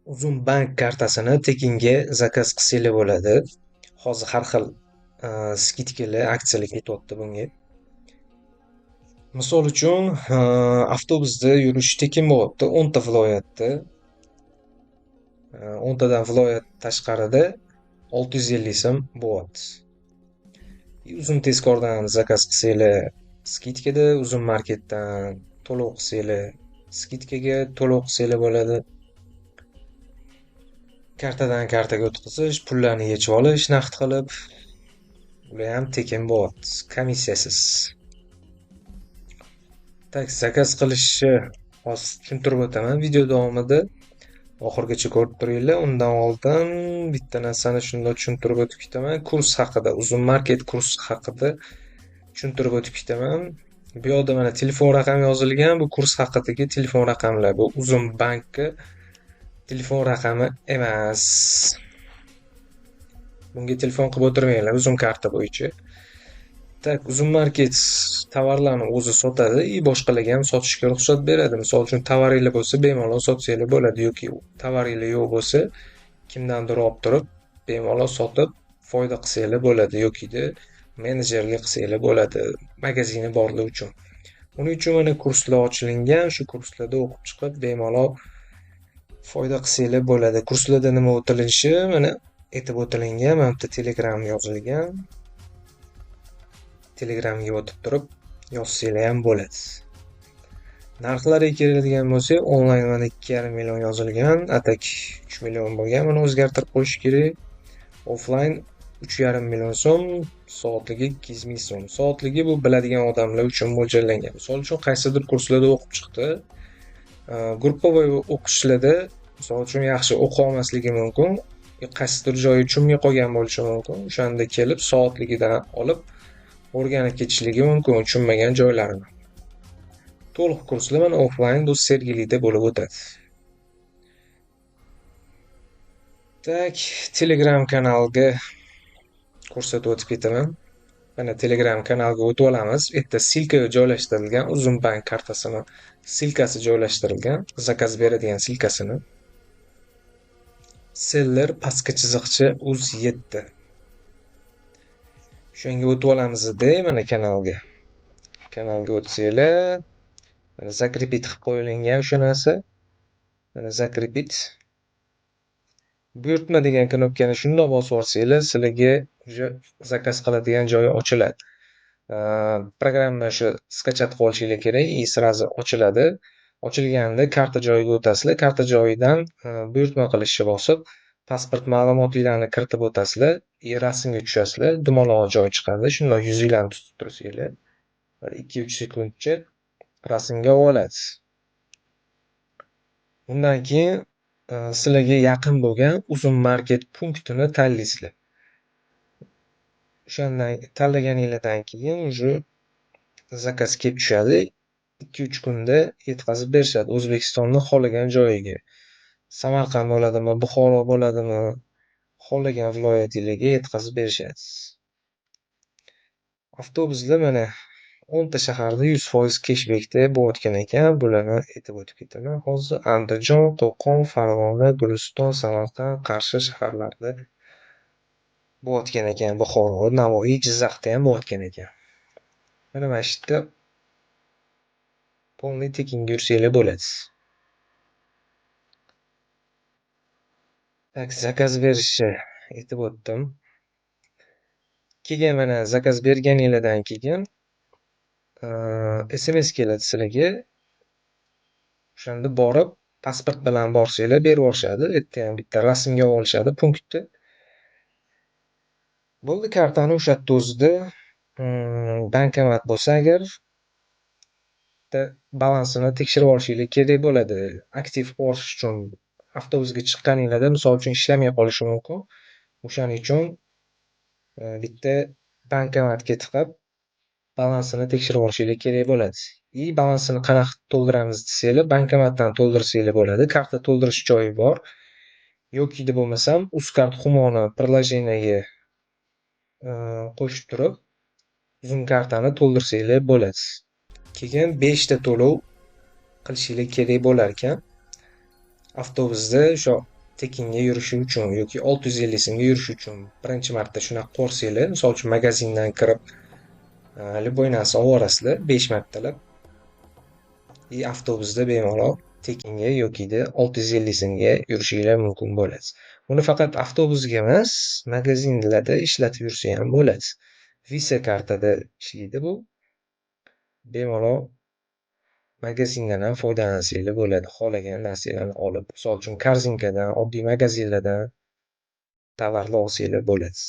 Uzun bank kartasini tekinga zakaz qilsanglar bo'ladi. Hozir har xil skidkalar, aksiyalar ketyapti bunga. Misol uchun, avtobusda yurish tekin bo'lyapti 10 ta viloyatda. 10 tadan viloyat tashqarida 650 so'm bo'lyapti. Uzun tezkordan zakaz qilsanglar skidkada, uzun marketdan to'lov qilsanglar skidkaga, to'lov qilsanglar bo'ladi. Kartadan kartaga o'tkazish, pullarni yechib olish naqd qilib, ular ham tekin bo'lyapti, komissiyasiz. Tak, zakaz qilishni hozir tushuntirib o'taman video davomida. Oxirigacha ko'rib turinglar. Undan oldin bitta narsani shunday tushuntirib o'tib ketaman. Kurs haqida, uzun market kursi haqida tushuntirib o'tib ketaman. Bu yoqda mana telefon raqami yozilgan. Bu kurs haqidagi telefon raqamlar. Bu uzun bankka telefon raqami emas. Bunga telefon qilib o'tirmanglar uzun karta bo'yicha. Tak, uzun market tovarlarni o'zi sotadi и boshqalarga ham sotishga ruxsat beradi. Misol uchun tovaringlar bo'lsa, bemalol sotsanglar bo'ladi yoki tovaringlar yo'q bo'lsa, kimdandir olib turib, bemalol sotib foyda qilsanglar bo'ladi yokida menejerga qilsanglar bo'ladi, magazini borlar uchun. Uning uchun mana kurslar ochilingan, shu kurslarda o'qib chiqib bemalol foyda qilsanglar bo'ladi. Kurslarda nima o'tilishi mana aytib o'tilingan, mana bitta Telegram yozilgan. Telegramga o'tib turib yozsanglar ham bo'ladi. Narxlariga keladigan bo'lsak, onlayn mana 2,5 million yozilgan, atak 3 million bo'lgan, buni o'zgartirib qo'yish kerak. Offline 3,5 million so'm, soatligi 200 ming so'm. Soatligi bu biladigan odamlar uchun mo'ljallangan. Misol uchun qaysidir kurslarda o'qib chiqdi. Gruppovoy o'qishlarda misol uchun yaxshi o'qa olmasligi mumkin. Qaysidir joyi tushunmay qolgan bo'lishi mumkin. O'shanda kelib soatligidan olib o'rganib ketishligi mumkin tushunmagan joylarini. To'liq kurslar mana offline bu Sergelida bo'lib o'tadi. Tak, Telegram kanalga ko'rsatib o'tib ketaman. Mana Telegram kanalga o'tib olamiz. Bu yerda silka joylashtirilgan, uzun bank kartasini silkasi joylashtirilgan, zakaz beradigan silkasini. Seller pastki chiziqcha uz7. Shunga o'tib olamizda mana kanalga. Kanalga o'tsanglar, mana zakripit qilib qo'yilgan o'sha narsa. Mana zakripit. Buyurtma degan knopkani shundoq bosib olsanglar, sizlarga zakaz qiladigan joyi ochiladi. Programma shu skachat qilib olishingiz kerak, и сразу ochiladi. Ochilganida karta joyiga o'tasizlar. Karta joyidan buyurtma qilishni bosib, pasport ma'lumotlaringizni kiritib o'tasizlar, и rasmga tushasizlar. Dumaloq joy chiqadi. Shundoq yuzinglarni tutib tursanglar, 2-3 sekundcha rasmga oladi. Undan keyin sizlarga yaqin bo'lgan uzun market punktini tanlaysizlar. O'shandan tanlaganingizdan keyin уже zakaz kelib tushadi. 2-3 kunda yetkazib berishadi O'zbekistonning xohlagan joyiga. Samarqand bo'ladimi, Buxoro bo'ladimi, xohlagan viloyatingizga yetkazib berishadi. Avtobuslar mana 10 ta shaharda 100% keshbekda bo'layotgan ekan. Bularni aytib o'tib ketaman. Hozir Andijon, Qo'qon, Farg'ona, Guliston, Samarqand, Qarshi shaharlarida bo'layotgan ekan. Buxoro, Navoiy, Jizzaxda ham bo'layotgan ekan. Mana shu yerda polniy tekinga yursanglar bo'ladi. Tak, zakaz berishni aytib o'tdim. Keyin mana zakaz berganingizdan keyin SMS keladi sizlarga. O'shanda borib pasport bilan borsanglar berib yuborishadi. Bu yerda ham bitta rasmga olishadi punktni. Bo'ldi, kartani o'sha yerda o'zida bankomat bo'lsa agar balansini tekshirib olishingiz kerak bo'ladi. Aktiv bo'lish uchun avtobusga chiqqaningizda misol uchun ishlamay qolishi mumkin. O'shaning uchun bitta bankomatga tiqib balansini tekshirib olishingiz kerak bo'ladi. И balansini qanaqa to'ldiramiz desanglar, bankomatdan to'ldirsanglar bo'ladi. Karta to'ldirish joyi bor. Yoki deb bo'lmasam, Uzcard Humoni приложениеga qo'shib turib, uzun kartani to'ldirsanglar bo'ladi. Keyin 5 ta to'lov qilishingiz kerak bo'lar ekan. Avtobusda o'sha tekinga yurishi uchun yoki 650 so'mga yurishi uchun birinchi marta shunaqa qo'rsanglar, misol uchun magazindan kirib, любой narsa olvorasizlar 5 martalab. Avtobusda bemalol tekinga yokida 650 so'mga yurishinglar mumkin bo'ladi. Buni faqat avtobusga emas, magazinlarda ishlatib yursa ham bo'ladi. Visa kartada ishlaydi bu. Bemalol magazindan ham foydalansanglar bo'ladi. Xohlagan narsalarni olib, misol uchun korzinkadan, oddiy magazinlardan tovarlar olsanglar bo'ladi.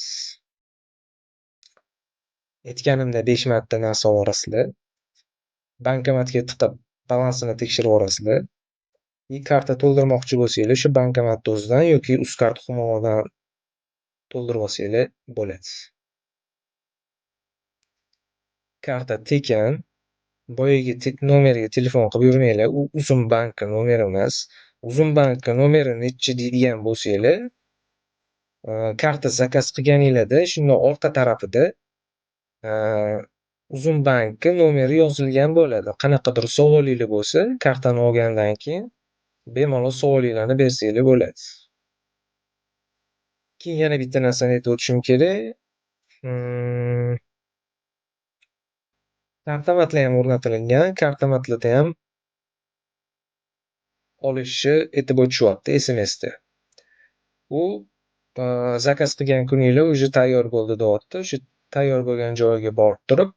Aytganimda 5 marta narsa olvorasizlar. Bankomatga tiqib balansini tekshirib olasizlar. Karta to'ldirmoqchi bo'lsanglar, shu bankomatni o'zidan yoki UzCard Humo'dan to'ldirib olsanglar bo'ladi. Karta tekin, boyagi nomerga telefon qilib yurmanglar. U Uzum banki nomeri emas. Uzum banki nomeri nechi deydigan bo'lsanglar, karta zakaz qilganinglarda shunda orqa tarafida Uzum banki nomeri yozilgan bo'ladi. Qanaqadir savolinglar bo'lsa, kartani olgandan keyin bemalol savolinglarni bersanglar bo'ladi. Keyin yana bitta narsani aytib o'tishim kerak. Kartamatlar ham o'rnatilgan. Kartamatlarda ham olishni e'tibor tushyapti SMSda. U zakaz qilgan kuninglar уже tayyor bo'ldi deyapti. O'sha tayyor bo'lgan joyiga borib turib,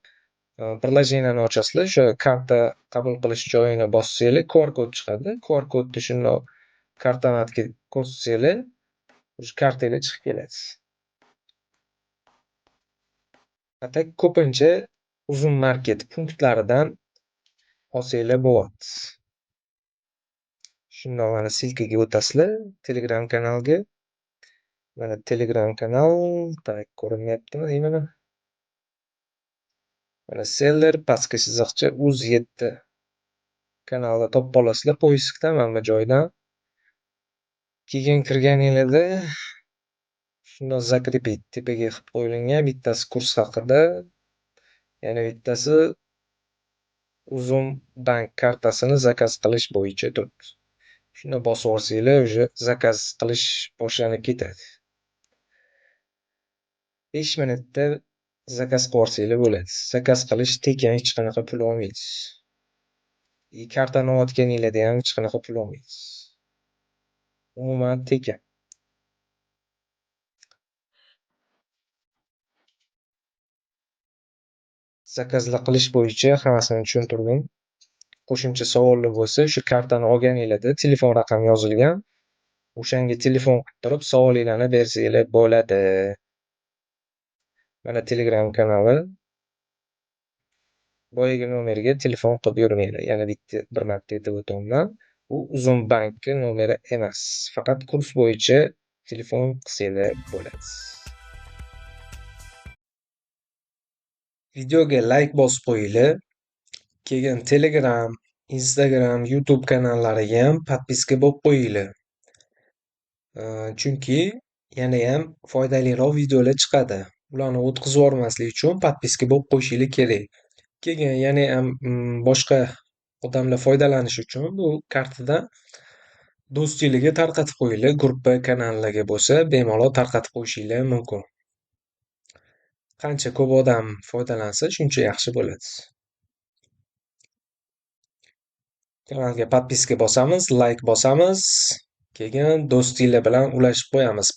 приложениeni ochasizlar. O'sha karta qabul qilish joyini bossanglar, QR kod chiqadi. QR kodni shundoq kartamatga ko'rsatsanglar, o'sha kartanglar chiqib keladi. Atak ko'pincha Uzum market punktlaridan olsanglar bo'lyapti. Shundoq mana silkaga o'tasizlar Telegram kanalga. Mana Telegram kanal, tak ko'rinyaptimi deyman. Mana seller pastki chiziqcha uz7 kanalda topib olasizlar poiskdan mana bu joydan. Keyin kirganinglarda shundoq zakrepить tepaga qilib qo'yilgan. Bittasi kurs haqida, yana bittasi Uzum bank kartasini zakaz qilish bo'yicha turibdi. Shuni bosib olsanglar, уже zakaz qilish boshlanib ketadi. 5 minutda zakaz qilib olsanglar bo'ladi. Zakaz qilish tekin, hech qanaqa pul olmaysiz. Kartani olayotganinglarda ham hech qanaqa pul olmaysiz. Umuman tekin. Zakazlar qilish bo'yicha hammasini tushuntirdim. Qo'shimcha savollar bo'lsa, shu kartani olganinglarda telefon raqami yozilgan. O'shanga telefon qilib turib, savolinglarni bersanglar bo'ladi. Mana Telegram kanali. Boyagi nomerga telefon qilib yurmanglar. Yana bir marta aytib o'taman. U Uzum banki nomeri emas. Faqat kurs bo'yicha telefon qilsanglar bo'ladi. Videoga like bosib qo'yinglar. Keyin Telegram, Instagram, YouTube kanallariga ham podpiska bo'lib qo'yinglar. Chunki yanayam foydaliroq videolar chiqadi. Ularni o'tkazib yubormaslik uchun podpiska bo'lib qo'yishinglar kerak. Keyin yanayam boshqa odamlar foydalanishi uchun bu kartadan do'stinglarga tarqatib qo'yinglar. Gruppa, kanallarga bo'lsa, bemalol tarqatib qo'yishinglar mumkin. Qancha ko'p odam foydalansa, shuncha yaxshi bo'ladi. Kanalga podpiska bosamiz, like bosamiz, keyin do'stinglar bilan ulashib qo'yamiz.